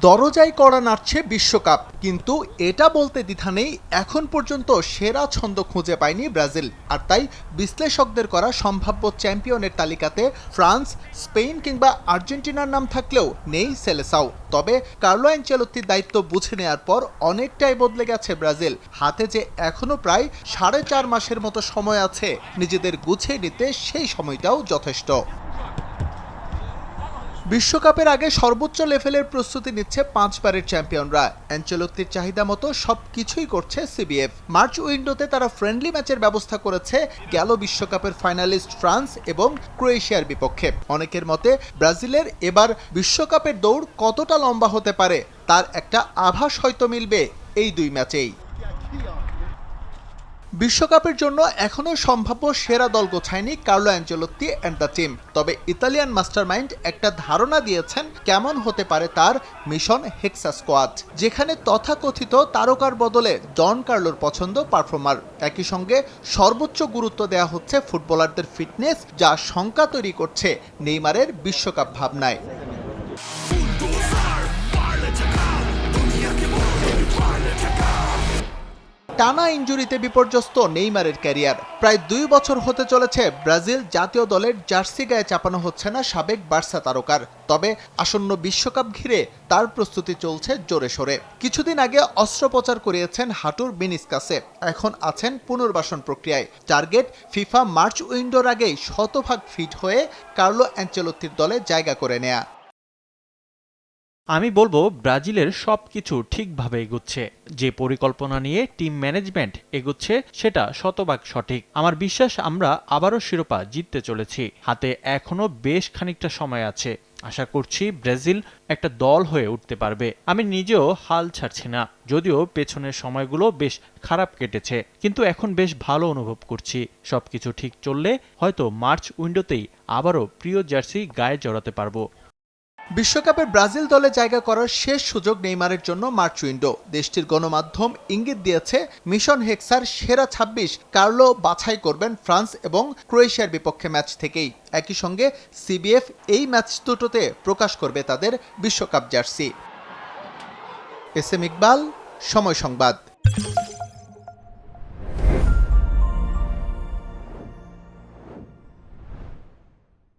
দরজায় কড়া নাড়ছে বিশ্বকাপ, কিন্তু এটা বলতে দ্বিধা নেই এখন পর্যন্ত সেরা ছন্দ খুঁজে পায়নি ব্রাজিল। আর তাই বিশ্লেষকদের করা সম্ভাব্য চ্যাম্পিয়নের তালিকাতে ফ্রান্স, স্পেন কিংবা আর্জেন্টিনার নাম থাকলেও নেই সেলেসাও। তবে কার্লো অ্যানচেলোত্তির দায়িত্ব বুঝে নেওয়ার পর অনেকটাই বদলে গেছে ব্রাজিল। হাতে যে এখনো প্রায় 4.5 মাসের মতো সময় আছে নিজেদের গুছিয়ে নিতে, সেই সময়টাও যথেষ্ট। বিশ্বকাপের আগে সর্বোচ্চ লেভেলের প্রস্তুতি নিচ্ছে 5 বারের চ্যাম্পিয়নরা। অ্যানচেলোত্তির চাহিদা মতো সবকিছুই করছে সিবিএফ। মার্চ উইন্ডোতে তারা ফ্রেন্ডলি ম্যাচের ব্যবস্থা করেছে গেল বিশ্বকাপের ফাইনালিস্ট ফ্রান্স এবং ক্রোয়েশিয়ার বিপক্ষে। অনেকের মতে ব্রাজিলের এবার বিশ্বকাপের দৌড় কতটা লম্বা হতে পারে তার একটা আভাস হয়তো মিলবে এই দুই ম্যাচেই। বিশ্বকাপের জন্য এখনও সম্ভাব্য সেরা দল গোছায়নি Carlo Ancelotti and the team. তবে ইতালিয়ান মাস্টারমাইন্ড একটা ধারণা দিয়েছেন কেমন হতে পারে তার মিশন হেক্সা স্কোয়াড, যেখানে তথাকথিত তারকার বদলে ডন কার্লোর পছন্দ পারফর্মার। একই সঙ্গে সর্বোচ্চ গুরুত্ব দেওয়া হচ্ছে ফুটবলারদের ফিটনেস, যা শঙ্কা তৈরি করছে নেইমারের বিশ্বকাপ ভাবনায়। টানা ইনজুরিতে বিপর্যস্ত নেইমারের ক্যারিয়ার। প্রায় 2 বছর হতে চলেছে ব্রাজিল জাতীয় দলের জার্সি গায়ে চাপানো হচ্ছে না সাবেক বার্সা তারকার। তবে আসন্ন বিশ্বকাপ ঘিরে তার প্রস্তুতি চলছে জোরে সোরে। কিছুদিন আগে অস্ত্রোপচার করিয়েছেন হাঁটুর মেনিসকাসে, এখন আছেন পুনর্বাসন প্রক্রিয়ায়। টার্গেট ফিফা মার্চ উইন্ডোর আগেই শতভাগ ফিট হয়ে কার্লো অ্যানচেলোত্তির দলে জায়গা করে নেয়া। আমি বলবো ব্রাজিলের সবকিছু ঠিকভাবে এগুচ্ছে। যে পরিকল্পনা নিয়ে টিম ম্যানেজমেন্ট এগুচ্ছে সেটা শতভাগ সঠিক। আমার বিশ্বাস আমরা আবারও শিরোপা জিততে চলেছি। হাতে এখনো বেশ খানিকটা সময় আছে। আশা করছি ব্রাজিল একটা দল হয়ে উঠতে পারবে। আমি নিজেও হাল ছাড়ছি না, যদিও পেছনের সময়গুলো বেশ খারাপ কেটেছে, কিন্তু এখন বেশ ভালো অনুভব করছি। সবকিছু ঠিক চললে হয়তো মার্চ উইন্ডোতেই আবারও প্রিয় জার্সি গায়ে জড়াতে পারবো। বিশ্বকাপে ব্রাজিল দলে জায়গা করার শেষ সুযোগ নেইমারের জন্য মার্চ উইন্ডো। দেশটির গণমাধ্যম ইঙ্গিত দিয়েছে মিশন হেক্সার সেরা 26 কার্লো বাছাই করবেন ফ্রান্স এবং ক্রোয়েশিয়ার বিপক্ষে ম্যাচ থেকেই। একই সঙ্গে সিবিএফ এই ম্যাচ দুটোতে প্রকাশ করবে তাদের বিশ্বকাপ জার্সি। এস এম ইকবাল, সময় সংবাদ।